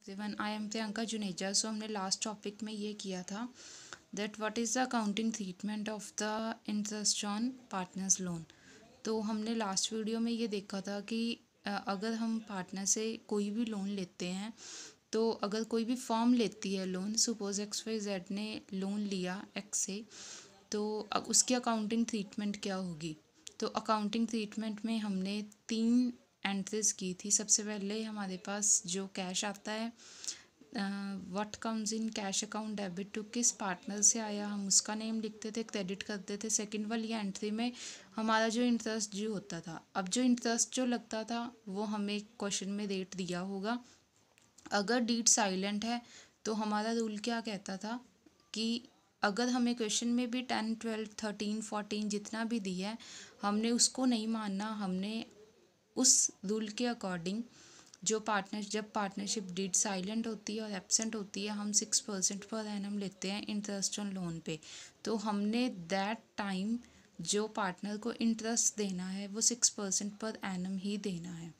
Everyone, I am Priyanka Juneja. So हमने last topic में ये किया था that what is the accounting treatment of the interest on partners loan. तो हमने लास्ट वीडियो में ये देखा था कि अगर हम पार्टनर से कोई भी लोन लेते हैं, तो अगर कोई भी फर्म लेती है loan, suppose x y z ने लोन लिया एक्स से, तो उसकी अकाउंटिंग ट्रीटमेंट क्या होगी। तो अकाउंटिंग ट्रीटमेंट में हमने 3 एंट्रीज की थी। सबसे पहले हमारे पास जो कैश आता है, what comes in cash account debit to, किस पार्टनर से आया हम उसका नेम लिखते थे, क्रेडिट करते थे। सेकंड वाली एंट्री में हमारा जो इंटरेस्ट ड्यू होता था, अब जो इंटरेस्ट जो लगता था वो हमें क्वेश्चन में रेट दिया होगा। अगर डीड साइलेंट है तो हमारा रूल क्या कहता था कि अगर हमें क्वेश्चन में भी 10, 12, 13, 14 जितना भी दिया है, हमने उसको नहीं मानना। हमने उस रूल के अकॉर्डिंग जो जब पार्टनरशिप डीड साइलेंट होती है और एब्सेंट होती है, हम 6% पर एनम लेते हैं इंटरेस्ट ऑन लोन पे। तो हमने दैट टाइम जो पार्टनर को इंटरेस्ट देना है वो 6% पर एनम ही देना है।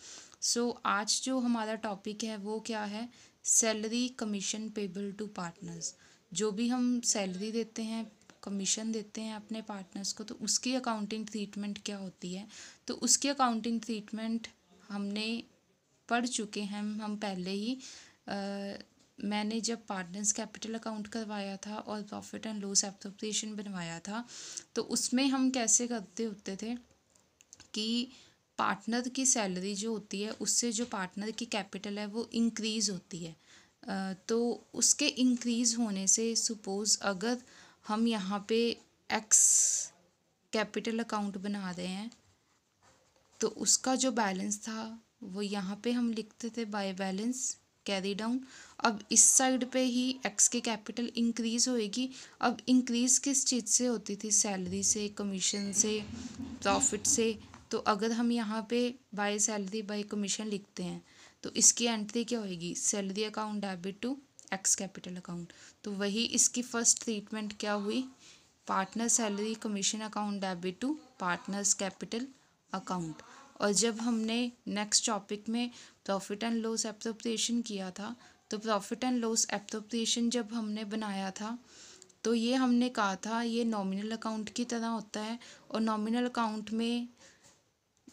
सो आज जो हमारा टॉपिक है वो क्या है, salary commission payable to partners. जो भी हम सैलरी देते हैं, कमीशन देते हैं अपने पार्टनर्स को, तो उसकी अकाउंटिंग ट्रीटमेंट क्या होती है। तो उसकी अकाउंटिंग ट्रीटमेंट हमने पढ़ चुके हैं हम पहले ही। मैंने जब पार्टनर्स कैपिटल अकाउंट करवाया था और प्रॉफिट एंड लॉस एप्रोप्रिएशन बनवाया था, तो उसमें हम कैसे करते होते थे कि पार्टनर की सैलरी जो होती है उससे जो पार्टनर की कैपिटल है वो इंक्रीज़ होती है। तो उसके इंक्रीज़ होने से सपोज़ अगर हम यहाँ पे एक्स कैपिटल अकाउंट बना रहे हैं, तो उसका जो बैलेंस था वो यहाँ पे हम लिखते थे बाय बैलेंस कैरी डाउन। अब इस साइड पे ही एक्स की कैपिटल इंक्रीज़ होएगी। अब इंक्रीज़ किस चीज़ से होती थी, सैलरी से, कमीशन से, प्रॉफिट से। तो अगर हम यहाँ पे बाय सैलरी बाय कमीशन लिखते हैं तो इसकी एंट्री क्या होएगी, salary account debit to x capital account. तो वही इसकी फर्स्ट ट्रीटमेंट क्या हुई, partner salary commission account debit to partners capital account. और जब हमने नेक्स्ट टॉपिक में प्रॉफिट एंड लॉस एप्रोप्रिएशन किया था, तो प्रॉफिट एंड लॉस एप्रोप्रिएशन जब हमने बनाया था, तो ये हमने कहा था ये नॉमिनल अकाउंट की तरह होता है। और नॉमिनल अकाउंट में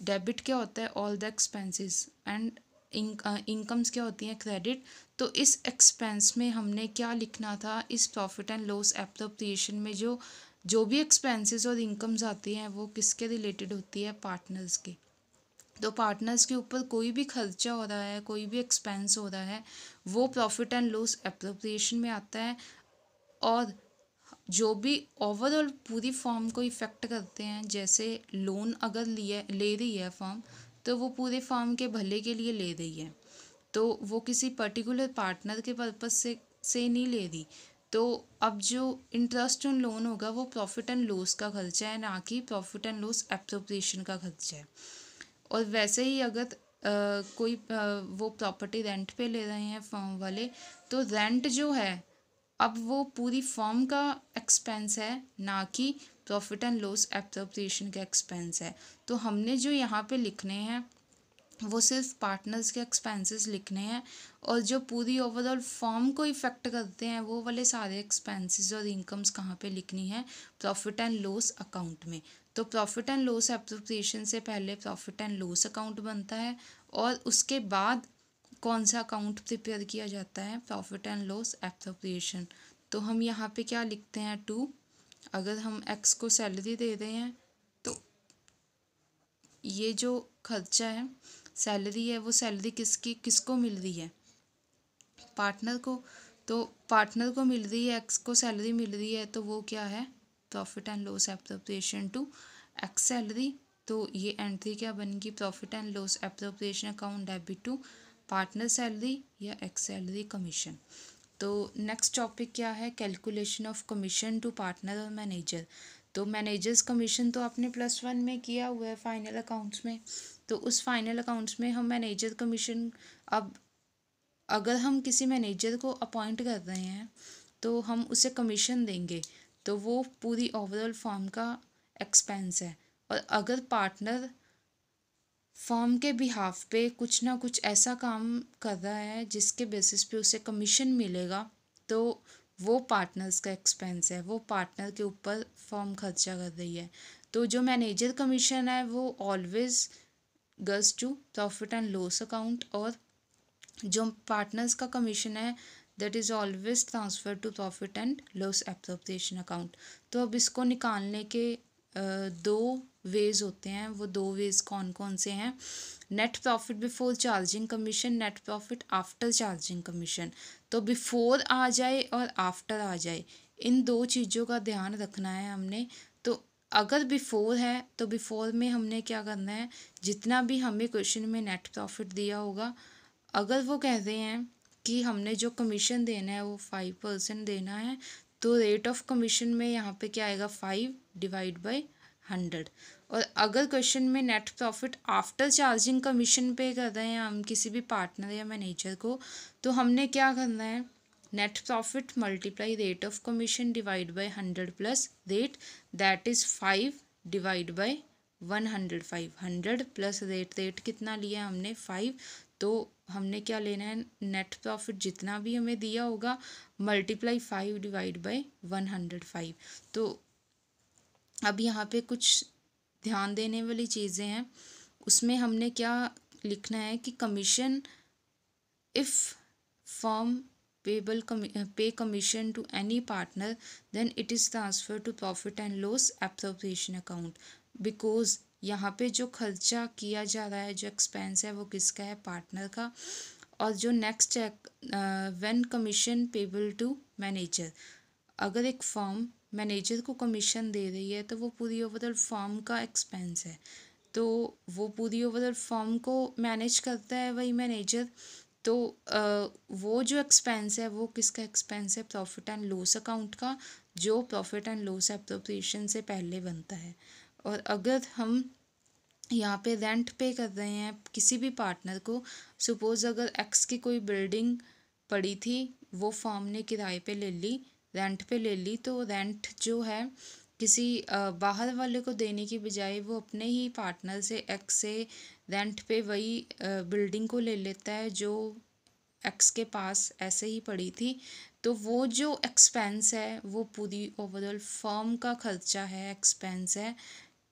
डेबिट क्या होता है, all the expenses, and incomes क्या होती हैं, क्रेडिट। तो इस एक्सपेंस में हमने क्या लिखना था, इस प्रॉफिट एंड लॉस एप्रोप्रिएशन में जो जो भी एक्सपेंसेस और इनकम्स आती हैं वो किसके रिलेटेड होती है, पार्टनर्स के। तो पार्टनर्स के ऊपर कोई भी खर्चा हो रहा है, कोई भी एक्सपेंस हो रहा है, वो प्रॉफिट एंड लॉस एप्रोप्रिएशन में आता है। और जो भी ओवरऑल पूरी फर्म को इफ़ेक्ट करते हैं, जैसे लोन अगर ले रही है फर्म, तो वो पूरे फर्म के भले के लिए ले रही है। तो वो किसी पर्टिकुलर पार्टनर के पर्पस से नहीं ले रही। तो अब जो इंटरेस्ट ऑन लोन होगा वो प्रॉफिट एंड लॉस का खर्चा है, ना कि प्रॉफिट एंड लॉस एप्रोप्रिएशन का खर्चा है। और वैसे ही अगर कोई वो प्रॉपर्टी रेंट पे ले रहे हैं फर्म वाले, तो रेंट जो है अब वो पूरी फर्म का एक्सपेंस है, ना कि प्रॉफिट एंड लॉस एप्रोप्रिएशन का एक्सपेंस है। तो हमने जो यहाँ पे लिखने हैं वो सिर्फ पार्टनर्स के एक्सपेंसेस लिखने हैं, और जो पूरी ओवरऑल फर्म को इफ़ेक्ट करते हैं वो वाले सारे एक्सपेंसेस और इनकम्स कहाँ पे लिखनी है, प्रॉफिट एंड लॉस अकाउंट में। तो प्रॉफिट एंड लॉस एप्रोप्रिएशन से पहले प्रॉफिट एंड लॉस अकाउंट बनता है, और उसके बाद कौन सा अकाउंट प्रिपेयर किया जाता है, प्रॉफिट एंड लॉस एप्रोप्रिएशन। तो हम यहाँ पे क्या लिखते हैं, टू, अगर हम एक्स को सैलरी दे रहे हैं, तो ये जो खर्चा है, सैलरी है, वो सैलरी किसको मिल रही है, पार्टनर को। तो पार्टनर को मिल रही है, एक्स को सैलरी मिल रही है, तो वो क्या है, profit and loss appropriation to x salary. तो ये एंट्री क्या बनेगी, profit and loss appropriation account debit to partner salary या एक्स सैलरी कमीशन। तो नेक्स्ट टॉपिक क्या है, calculation of commission to partner और मैनेजर। तो मैनेजर्स कमीशन तो आपने +1 में किया हुआ है फाइनल अकाउंट्स में। तो उस फाइनल अकाउंट्स में हम मैनेजर कमीशन, अब अगर हम किसी मैनेजर को अपॉइंट कर रहे हैं तो हम उसे कमीशन देंगे, तो वो पूरी ओवरऑल फर्म का एक्सपेंस है। और अगर पार्टनर फर्म के बिहाफ पे कुछ ना कुछ ऐसा काम कर रहा है जिसके बेसिस पे उसे कमीशन मिलेगा, तो वो पार्टनर्स का एक्सपेंस है, वो पार्टनर के ऊपर फर्म खर्चा कर रही है। तो जो मैनेजर कमीशन है वो always goes to profit and loss account, और जो पार्टनर्स का कमीशन है that is always transfer to profit and loss appropriation account. तो अब इसको निकालने के दो वेज होते हैं। वो दो वेज कौन कौन से हैं? Net profit before charging commission, net profit after charging commission. तो बिफोर आ जाए और आफ्टर आ जाए, इन दो चीज़ों का ध्यान रखना है हमने। तो अगर बिफोर है तो बिफोर में हमने क्या करना है, जितना भी हमें क्वेश्चन में नेट प्रॉफिट दिया होगा, अगर वो कह रहे हैं कि हमने जो कमीशन देना है वो 5% देना है, तो रेट ऑफ कमीशन में यहाँ पे क्या आएगा, 5/100। और अगर क्वेश्चन में net profit after charging commission पे कर रहे हैं हम किसी भी पार्टनर या मैनेजर को, तो हमने क्या करना है, net profit multiply rate of commission divide by 100 plus rate, that is 5/100। 100 plus rate कितना लिया हमने, 5। तो हमने क्या लेना है, नेट प्रॉफिट जितना भी हमें दिया होगा मल्टीप्लाई 5/105। तो अब यहाँ पे कुछ ध्यान देने वाली चीज़ें हैं। उसमें हमने क्या लिखना है कि commission, if firm pay commission to any partner then it is transfer to profit and loss appropriation account. Because यहाँ पे जो खर्चा किया जा रहा है, जो एक्सपेंस है, वो किसका है, पार्टनर का। और जो नेक्स्ट है, when commission payable to manager, अगर एक फर्म मैनेजर को कमीशन दे रही है तो वो पूरी ओवरऑल फर्म का एक्सपेंस है, तो वो पूरी ओवरऑल फर्म को मैनेज करता है वही मैनेजर। तो वो जो एक्सपेंस है वो किसका एक्सपेंस है, प्रॉफिट एंड लॉस अकाउंट का, जो प्रॉफिट एंड लॉस एप्रोप्रिएशन से पहले बनता है। और अगर हम यहाँ पे रेंट पे कर रहे हैं किसी भी पार्टनर को, सपोज़ अगर एक्स की कोई बिल्डिंग पड़ी थी, वो फर्म ने किराए पे ले ली, रेंट पे ले ली, तो रेंट जो है किसी बाहर वाले को देने की बजाय वो अपने ही पार्टनर से, एक्स से रेंट पे वही बिल्डिंग को ले लेता है जो एक्स के पास ऐसे ही पड़ी थी। तो वो जो एक्सपेंस है वो पूरी ओवरऑल फर्म का खर्चा है, एक्सपेंस है।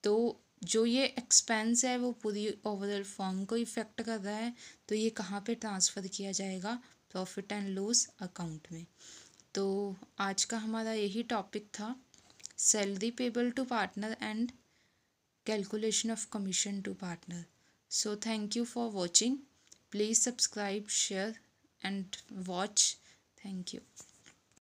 तो जो ये एक्सपेंस है वो पूरी ओवरऑल फर्म को इफ़ेक्ट कर रहा है, तो ये कहाँ पे ट्रांसफ़र किया जाएगा, प्रॉफिट एंड लॉस अकाउंट में। तो आज का हमारा यही टॉपिक था, salary payable to partner and calculation of commission to partner. So thank you for watching, please subscribe, share and watch. Thank you.